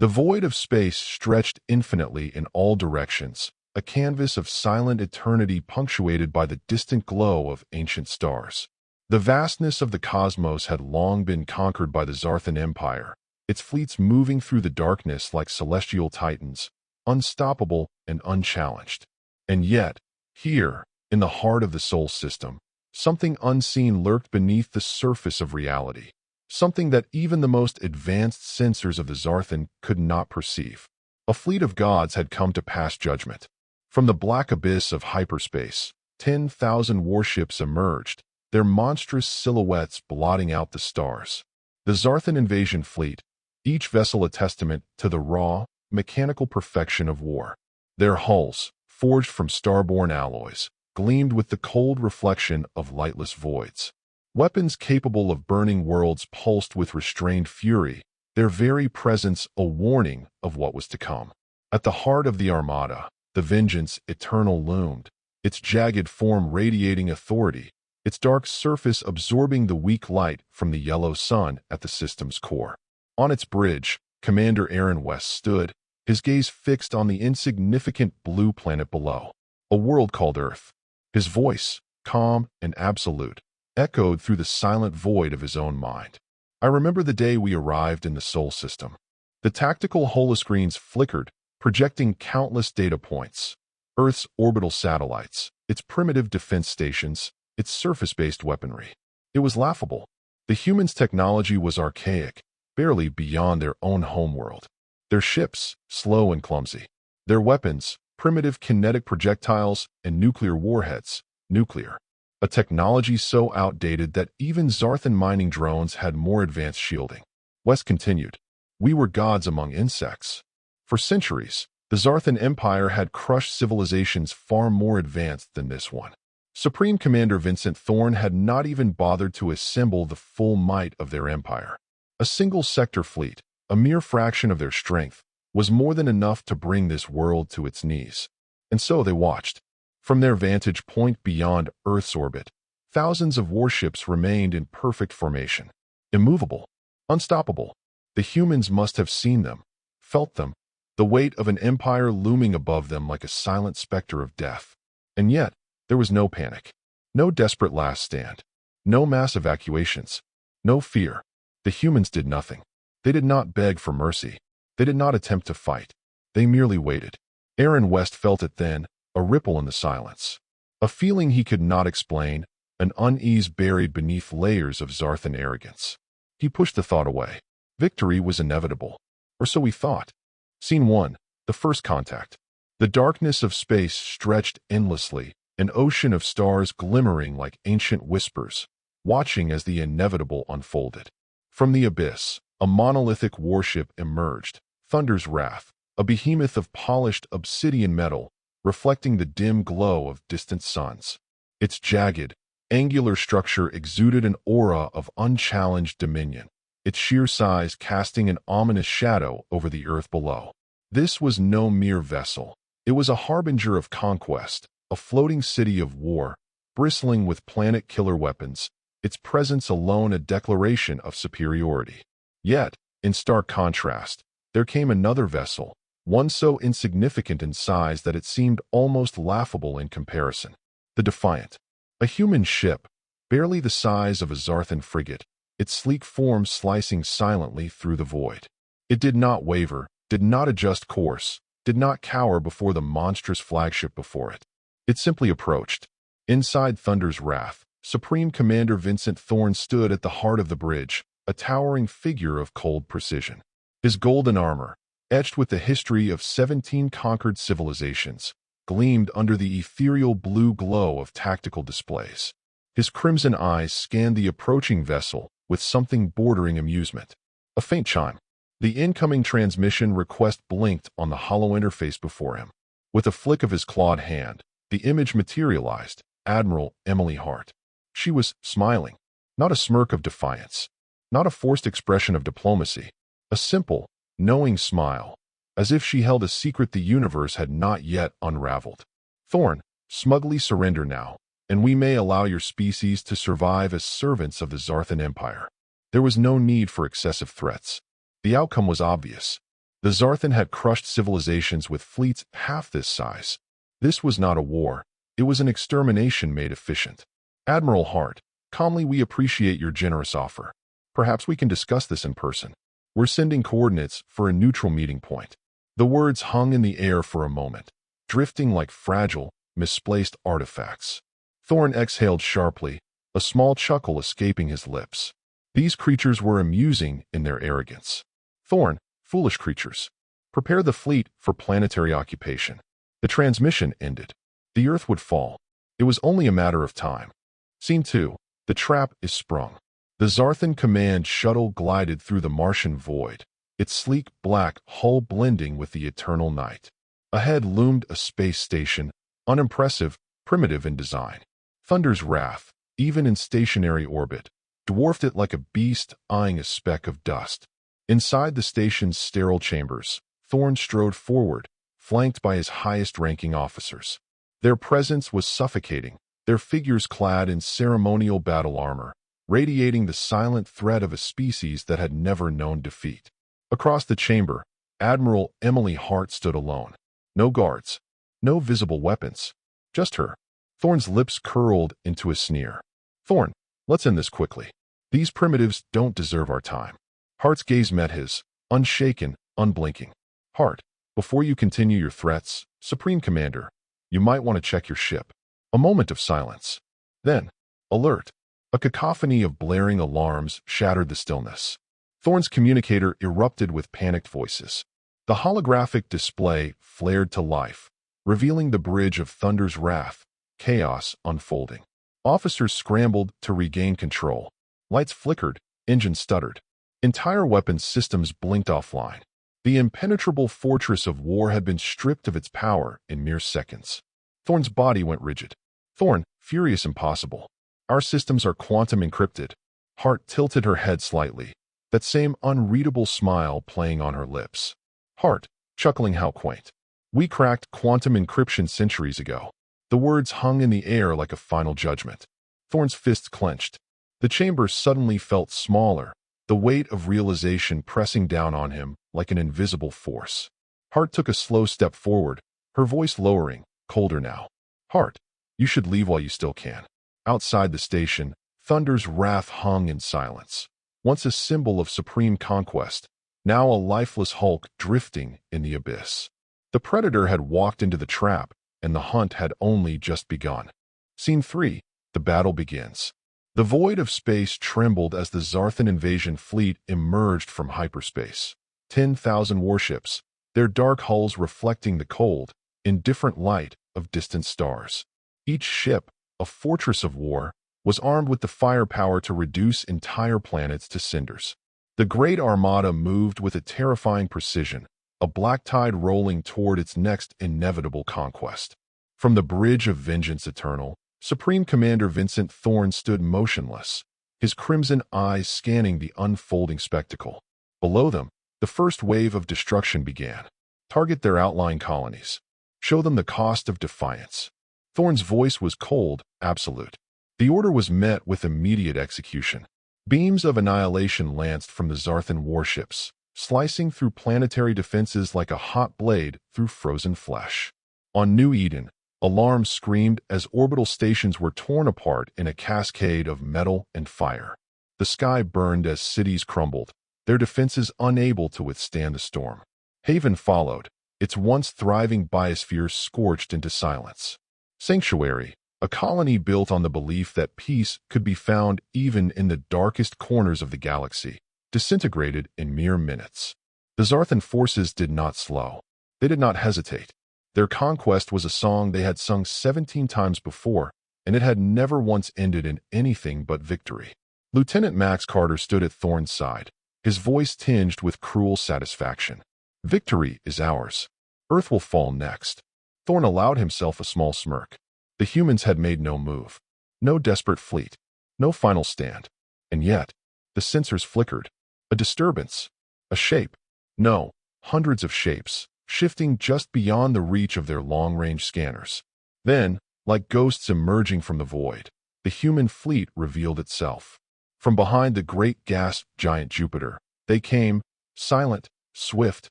The void of space stretched infinitely in all directions, a canvas of silent eternity punctuated by the distant glow of ancient stars. The vastness of the cosmos had long been conquered by the Zarthan Empire, its fleets moving through the darkness like celestial titans, unstoppable and unchallenged. And yet, here, in the heart of the Sol system, something unseen lurked beneath the surface of reality, something that even the most advanced sensors of the Zarthan could not perceive. A fleet of gods had come to pass judgment. From the black abyss of hyperspace, 10,000 warships emerged, their monstrous silhouettes blotting out the stars. The Zarthan invasion fleet, each vessel a testament to the raw, mechanical perfection of war. Their hulls, forged from star-born alloys, gleamed with the cold reflection of lightless voids. Weapons capable of burning worlds pulsed with restrained fury, their very presence a warning of what was to come. At the heart of the armada, the vengeance eternal loomed, its jagged form radiating authority, its dark surface absorbing the weak light from the yellow sun at the system's core. On its bridge, Commander Aaron West stood, his gaze fixed on the insignificant blue planet below, a world called Earth. His voice, calm and absolute, echoed through the silent void of his own mind. I remember the day we arrived in the Sol system. The tactical holoscreens flickered, projecting countless data points. Earth's orbital satellites, its primitive defense stations, its surface-based weaponry. It was laughable. The humans' technology was archaic, barely beyond their own homeworld. Their ships, slow and clumsy. Their weapons, primitive kinetic projectiles and nuclear warheads, nuclear. A technology so outdated that even Zarthan mining drones had more advanced shielding. West continued, "We were gods among insects. For centuries, the Zarthan Empire had crushed civilizations far more advanced than this one. Supreme Commander Vincent Thorn had not even bothered to assemble the full might of their empire. A single sector fleet, a mere fraction of their strength, was more than enough to bring this world to its knees. And so they watched. From their vantage point beyond Earth's orbit, thousands of warships remained in perfect formation, immovable, unstoppable. The humans must have seen them, felt them, the weight of an empire looming above them like a silent specter of death. And yet, there was no panic, no desperate last stand, no mass evacuations, no fear. The humans did nothing. They did not beg for mercy. They did not attempt to fight. They merely waited. Aaron West felt it then, a ripple in the silence. A feeling he could not explain, an unease buried beneath layers of Zarthan arrogance. He pushed the thought away. Victory was inevitable. Or so he thought. Scene 1. The first contact. The darkness of space stretched endlessly, an ocean of stars glimmering like ancient whispers, watching as the inevitable unfolded. From the abyss, a monolithic warship emerged, Thunder's Wrath, a behemoth of polished obsidian metal, reflecting the dim glow of distant suns. Its jagged, angular structure exuded an aura of unchallenged dominion, its sheer size casting an ominous shadow over the earth below. This was no mere vessel. It was a harbinger of conquest, a floating city of war, bristling with planet-killer weapons, its presence alone a declaration of superiority. Yet, in stark contrast, there came another vessel, one so insignificant in size that it seemed almost laughable in comparison. The Defiant. A human ship, barely the size of a Zarthan frigate, its sleek form slicing silently through the void. It did not waver, did not adjust course, did not cower before the monstrous flagship before it. It simply approached. Inside Thunder's Wrath, Supreme Commander Vincent Thorn stood at the heart of the bridge, a towering figure of cold precision. His golden armor, etched with the history of 17 conquered civilizations, gleamed under the ethereal blue glow of tactical displays. His crimson eyes scanned the approaching vessel with something bordering amusement. A faint chime. The incoming transmission request blinked on the hollow interface before him. With a flick of his clawed hand, the image materialized, Admiral Emily Hart. She was smiling, not a smirk of defiance, not a forced expression of diplomacy, a simple, knowing smile, as if she held a secret the universe had not yet unraveled. Thorn, smugly surrender now, and we may allow your species to survive as servants of the Zarthan Empire. There was no need for excessive threats. The outcome was obvious. The Zarthan had crushed civilizations with fleets half this size. This was not a war. It was an extermination made efficient. Admiral Hart, calmly, we appreciate your generous offer. Perhaps we can discuss this in person. We're sending coordinates for a neutral meeting point. The words hung in the air for a moment, drifting like fragile, misplaced artifacts. Thorn exhaled sharply, a small chuckle escaping his lips. These creatures were amusing in their arrogance. Thorn, foolish creatures. Prepare the fleet for planetary occupation. The transmission ended. The Earth would fall. It was only a matter of time. Scene 2. The trap is sprung. The Zarthan command shuttle glided through the Martian void, its sleek black hull blending with the eternal night. Ahead loomed a space station, unimpressive, primitive in design. Thunder's wrath, even in stationary orbit, dwarfed it like a beast eyeing a speck of dust. Inside the station's sterile chambers, Thorn strode forward, flanked by his highest-ranking officers. Their presence was suffocating, their figures clad in ceremonial battle armor, radiating the silent threat of a species that had never known defeat. Across the chamber, Admiral Emily Hart stood alone. No guards, no visible weapons, just her. Thorn's lips curled into a sneer. Thorn, let's end this quickly. These primitives don't deserve our time. Hart's gaze met his, unshaken, unblinking. Hart, before you continue your threats, Supreme Commander, you might want to check your ship. A moment of silence. Then, alert. A cacophony of blaring alarms shattered the stillness. Thorn's communicator erupted with panicked voices. The holographic display flared to life, revealing the bridge of Thunder's wrath, chaos unfolding. Officers scrambled to regain control. Lights flickered, engines stuttered. Entire weapons systems blinked offline. The impenetrable fortress of war had been stripped of its power in mere seconds. Thorn's body went rigid. Thorn, furious, impossible. Our systems are quantum encrypted. Hart tilted her head slightly, that same unreadable smile playing on her lips. Hart, chuckling, how quaint. We cracked quantum encryption centuries ago. The words hung in the air like a final judgment. Thorn's fists clenched. The chamber suddenly felt smaller, the weight of realization pressing down on him like an invisible force. Hart took a slow step forward, her voice lowering, colder now. Hart, you should leave while you still can. Outside the station, Thunder's wrath hung in silence. Once a symbol of supreme conquest, now a lifeless hulk drifting in the abyss. The Predator had walked into the trap, and the hunt had only just begun. Scene 3. The battle begins. The void of space trembled as the Zarthan invasion fleet emerged from hyperspace. 10,000 warships, their dark hulls reflecting the cold, indifferent light of distant stars. Each ship, a fortress of war, was armed with the firepower to reduce entire planets to cinders. The Great Armada moved with a terrifying precision, a black tide rolling toward its next inevitable conquest. From the bridge of vengeance eternal, Supreme Commander Vincent Thorn stood motionless, his crimson eyes scanning the unfolding spectacle. Below them, the first wave of destruction began. Target their outlying colonies. Show them the cost of defiance. Thorn's voice was cold, absolute. The order was met with immediate execution. Beams of annihilation lanced from the Zarthan warships, slicing through planetary defenses like a hot blade through frozen flesh. On New Eden, alarms screamed as orbital stations were torn apart in a cascade of metal and fire. The sky burned as cities crumbled, their defenses unable to withstand the storm. Haven followed, its once thriving biosphere scorched into silence. Sanctuary, a colony built on the belief that peace could be found even in the darkest corners of the galaxy, disintegrated in mere minutes. The Zarthan forces did not slow. They did not hesitate. Their conquest was a song they had sung 17 times before, and it had never once ended in anything but victory. Lieutenant Max Carter stood at Thorn's side, his voice tinged with cruel satisfaction. Victory is ours. Earth will fall next. Thorn allowed himself a small smirk. The humans had made no move. No desperate fleet. No final stand. And yet, the sensors flickered. A disturbance. A shape. No, hundreds of shapes, shifting just beyond the reach of their long-range scanners. Then, like ghosts emerging from the void, the human fleet revealed itself. From behind the great gas giant Jupiter, they came, silent, swift,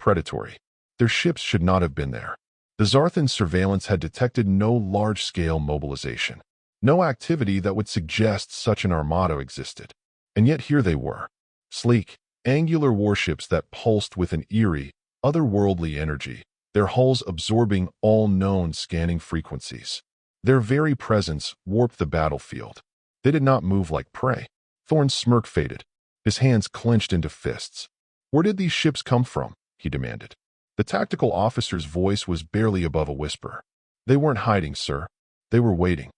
predatory. Their ships should not have been there. The Zarthan surveillance had detected no large-scale mobilization, no activity that would suggest such an armada existed. And yet here they were, sleek, angular warships that pulsed with an eerie, otherworldly energy, their hulls absorbing all known scanning frequencies. Their very presence warped the battlefield. They did not move like prey. Thorne's smirk faded. His hands clenched into fists. "Where did these ships come from?" he demanded. The tactical officer's voice was barely above a whisper. "They weren't hiding, sir. They were waiting."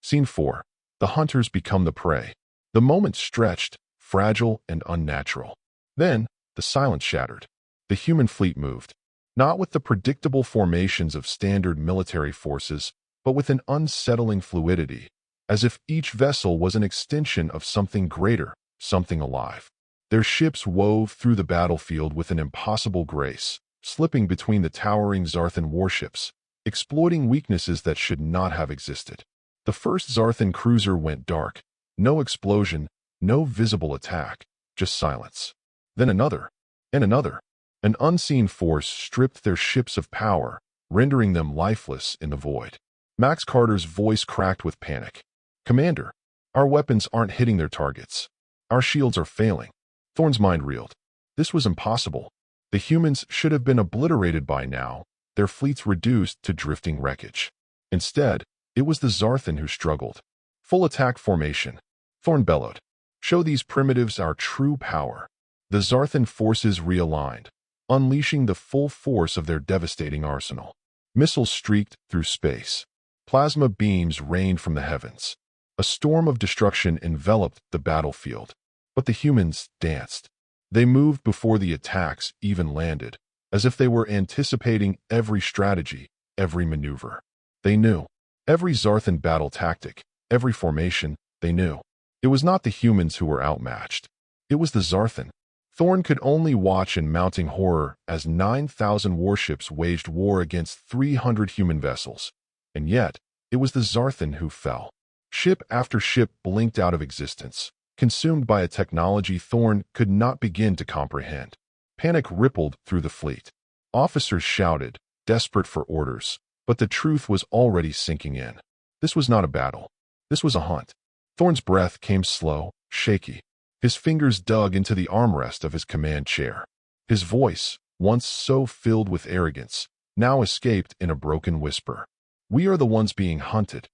Scene 4. The hunters become the prey. The moment stretched, fragile and unnatural. Then, the silence shattered. The human fleet moved, not with the predictable formations of standard military forces, but with an unsettling fluidity, as if each vessel was an extension of something greater, something alive. Their ships wove through the battlefield with an impossible grace, slipping between the towering Zarthan warships, exploiting weaknesses that should not have existed. The first Zarthan cruiser went dark. No explosion, no visible attack, just silence. Then another, and another. An unseen force stripped their ships of power, rendering them lifeless in the void. Max Carter's voice cracked with panic. "Commander, our weapons aren't hitting their targets. Our shields are failing." Thorne's mind reeled. This was impossible. The humans should have been obliterated by now, their fleets reduced to drifting wreckage. Instead, it was the Zarthan who struggled. "Full attack formation," Thorne bellowed. "Show these primitives our true power." The Zarthan forces realigned, unleashing the full force of their devastating arsenal. Missiles streaked through space. Plasma beams rained from the heavens. A storm of destruction enveloped the battlefield. But the humans danced. They moved before the attacks even landed, as if they were anticipating every strategy, every maneuver. They knew. Every Zarthan battle tactic, every formation, they knew. It was not the humans who were outmatched. It was the Zarthan. Thorne could only watch in mounting horror as 9,000 warships waged war against 300 human vessels. And yet, it was the Zarthan who fell. Ship after ship blinked out of existence, consumed by a technology Thorne could not begin to comprehend. Panic rippled through the fleet. Officers shouted, desperate for orders, but the truth was already sinking in. This was not a battle. This was a hunt. Thorne's breath came slow, shaky. His fingers dug into the armrest of his command chair. His voice, once so filled with arrogance, now escaped in a broken whisper. "We are the ones being hunted."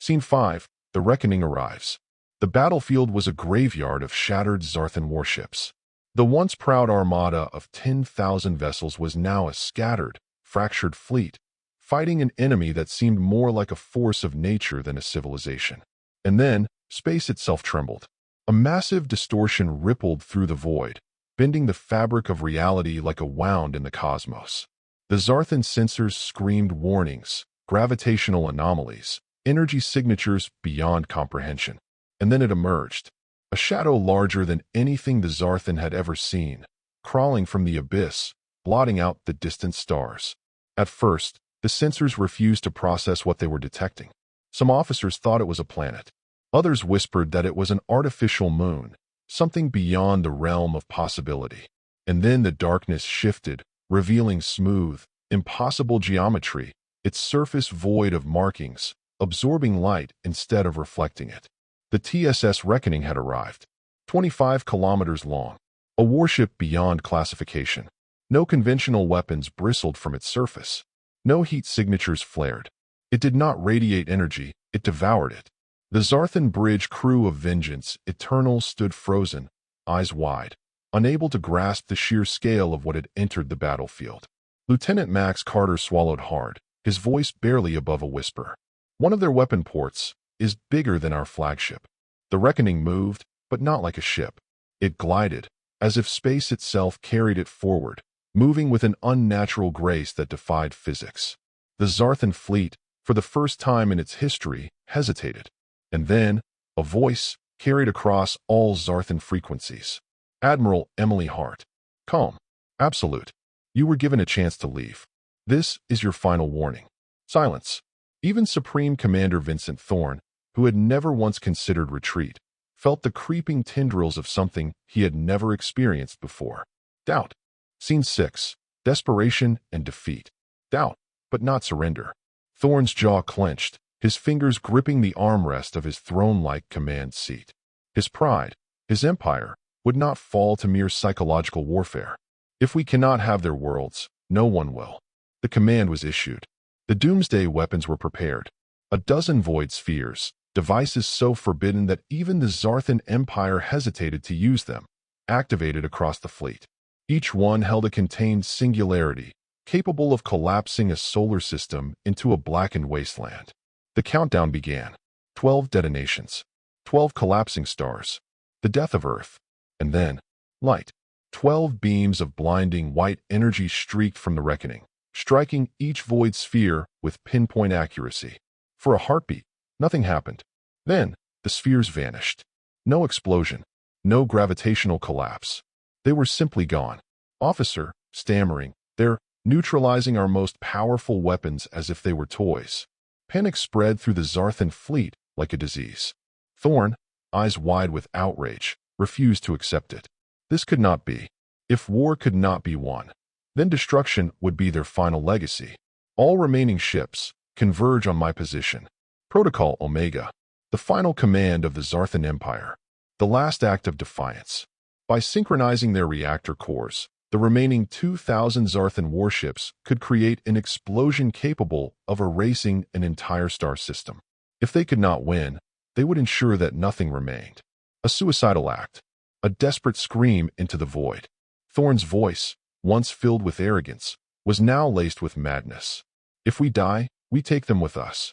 Scene 5. The Reckoning arrives. The battlefield was a graveyard of shattered Zarthan warships. The once proud armada of 10,000 vessels was now a scattered, fractured fleet, fighting an enemy that seemed more like a force of nature than a civilization. And then, space itself trembled. A massive distortion rippled through the void, bending the fabric of reality like a wound in the cosmos. The Zarthan sensors screamed warnings, gravitational anomalies, energy signatures beyond comprehension. And then it emerged, a shadow larger than anything the Zarthan had ever seen, crawling from the abyss, blotting out the distant stars. At first, the sensors refused to process what they were detecting. Some officers thought it was a planet. Others whispered that it was an artificial moon, something beyond the realm of possibility. And then the darkness shifted, revealing smooth, impossible geometry, its surface void of markings, absorbing light instead of reflecting it. The TSS Reckoning had arrived, 25 kilometers long, a warship beyond classification. No conventional weapons bristled from its surface. No heat signatures flared. It did not radiate energy, it devoured it. The Zarthan bridge crew of vengeance, eternal, stood frozen, eyes wide, unable to grasp the sheer scale of what had entered the battlefield. Lieutenant Max Carter swallowed hard, his voice barely above a whisper. "One of their weapon ports is bigger than our flagship." The Reckoning moved, but not like a ship. It glided, as if space itself carried it forward, moving with an unnatural grace that defied physics. The Zarthan fleet, for the first time in its history, hesitated. And then, a voice carried across all Zarthan frequencies. "Admiral Emily Hart. Calm. Absolute. You were given a chance to leave. This is your final warning." Silence. Even Supreme Commander Vincent Thorne, who had never once considered retreat, felt the creeping tendrils of something he had never experienced before. Doubt. Scene 6. desperation and defeat. Doubt, but not surrender. Thorn's jaw clenched, his fingers gripping the armrest of his throne-like command seat. His pride, his empire, would not fall to mere psychological warfare. If we cannot have their worlds, no one will. The command was issued. The doomsday weapons were prepared. A dozen void spheres, devices so forbidden that even the Zarthan Empire hesitated to use them, activated across the fleet. Each one held a contained singularity, capable of collapsing a solar system into a blackened wasteland. The countdown began. 12 detonations. 12 collapsing stars. The death of Earth. And then, light. 12 beams of blinding white energy streaked from the reckoning, striking each void sphere with pinpoint accuracy. For a heartbeat, nothing happened. Then, the spheres vanished. No explosion. No gravitational collapse. They were simply gone. Officer, stammering, they're neutralizing our most powerful weapons as if they were toys. Panic spread through the Zarthan fleet like a disease. Thorn, eyes wide with outrage, refused to accept it. This could not be. If war could not be won, then destruction would be their final legacy. All remaining ships, converge on my position. Protocol Omega, the final command of the Zarthan Empire. The last act of defiance. By synchronizing their reactor cores, the remaining 2,000 Zarthan warships could create an explosion capable of erasing an entire star system. If they could not win, they would ensure that nothing remained. A suicidal act. A desperate scream into the void. Thorn's voice, once filled with arrogance, was now laced with madness. If we die, we take them with us.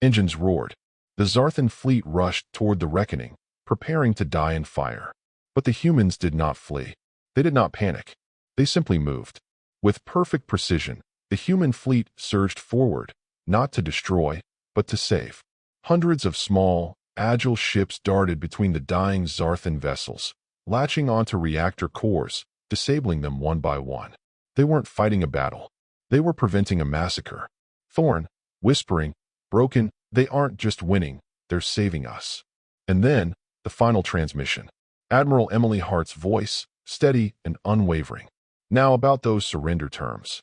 Engines roared. The Zarthan fleet rushed toward the reckoning, preparing to die in fire. But the humans did not flee. They did not panic. They simply moved. With perfect precision, the human fleet surged forward, not to destroy, but to save. Hundreds of small, agile ships darted between the dying Zarthan vessels, latching onto reactor cores, disabling them one by one. They weren't fighting a battle. They were preventing a massacre. Thorn, whispering, broken, they aren't just winning, they're saving us. And then, the final transmission. Admiral Emily Hart's voice, steady and unwavering. Now about those surrender terms.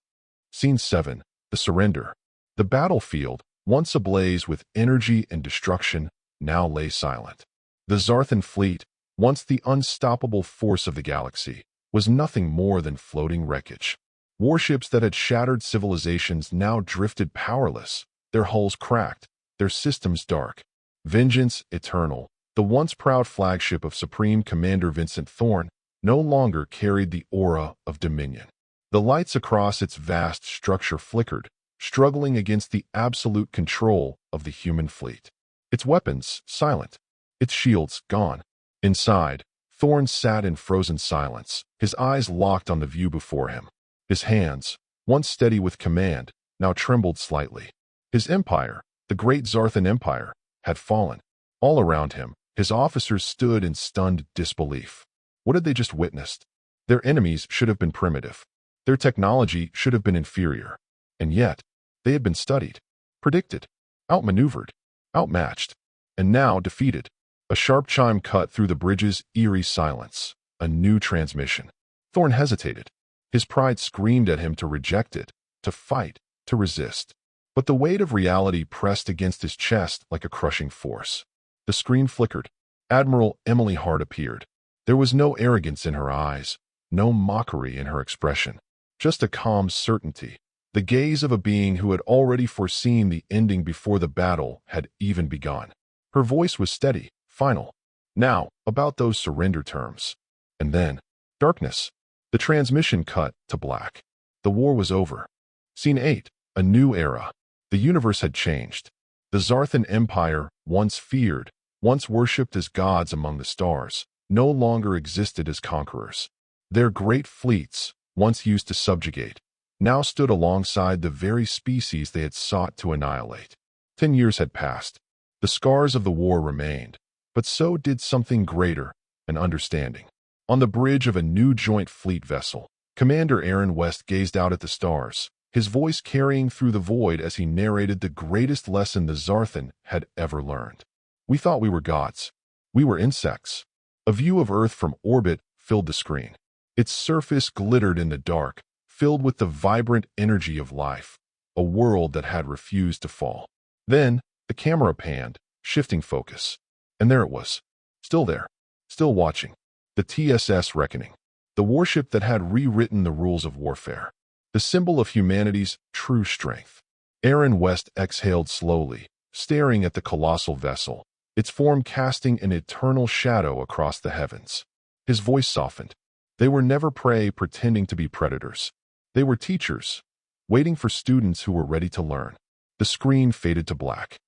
Scene 7. The surrender. The battlefield, once ablaze with energy and destruction, now lay silent. The Zarthan fleet, once the unstoppable force of the galaxy, was nothing more than floating wreckage. Warships that had shattered civilizations now drifted powerless, their hulls cracked, their systems dark. Vengeance eternal, the once proud flagship of Supreme Commander Vincent Thorn, no longer carried the aura of dominion. The lights across its vast structure flickered, struggling against the absolute control of the human fleet. Its weapons silent, its shields gone. Inside, Thorn sat in frozen silence, his eyes locked on the view before him. His hands, once steady with command, now trembled slightly. His empire, the great Zarthan Empire, had fallen. All around him, his officers stood in stunned disbelief. What had they just witnessed? Their enemies should have been primitive. Their technology should have been inferior. And yet, they had been studied, predicted, outmaneuvered, outmatched, and now defeated. A sharp chime cut through the bridge's eerie silence. A new transmission. Thorn hesitated. His pride screamed at him to reject it, to fight, to resist. But the weight of reality pressed against his chest like a crushing force. The screen flickered. Admiral Emily Hart appeared. There was no arrogance in her eyes, no mockery in her expression, just a calm certainty, the gaze of a being who had already foreseen the ending before the battle had even begun. Her voice was steady, final. Now, about those surrender terms. And then, darkness. The transmission cut to black. The war was over. Scene 8. A new era. The universe had changed. The Zarthan Empire, once feared, once worshipped as gods among the stars, no longer existed as conquerors. Their great fleets, once used to subjugate, now stood alongside the very species they had sought to annihilate. 10 years had passed. The scars of the war remained, but so did something greater, an understanding. On the bridge of a new joint fleet vessel, Commander Aaron West gazed out at the stars, his voice carrying through the void as he narrated the greatest lesson the Zarthan had ever learned. We thought we were gods. We were insects. A view of Earth from orbit filled the screen. Its surface glittered in the dark, filled with the vibrant energy of life, a world that had refused to fall. Then, the camera panned, shifting focus. And there it was. Still there. Still watching. The TSS Reckoning. The warship that had rewritten the rules of warfare. The symbol of humanity's true strength. Aaron West exhaled slowly, staring at the colossal vessel, its form casting an eternal shadow across the heavens. His voice softened. They were never prey pretending to be predators. They were teachers, waiting for students who were ready to learn. The screen faded to black.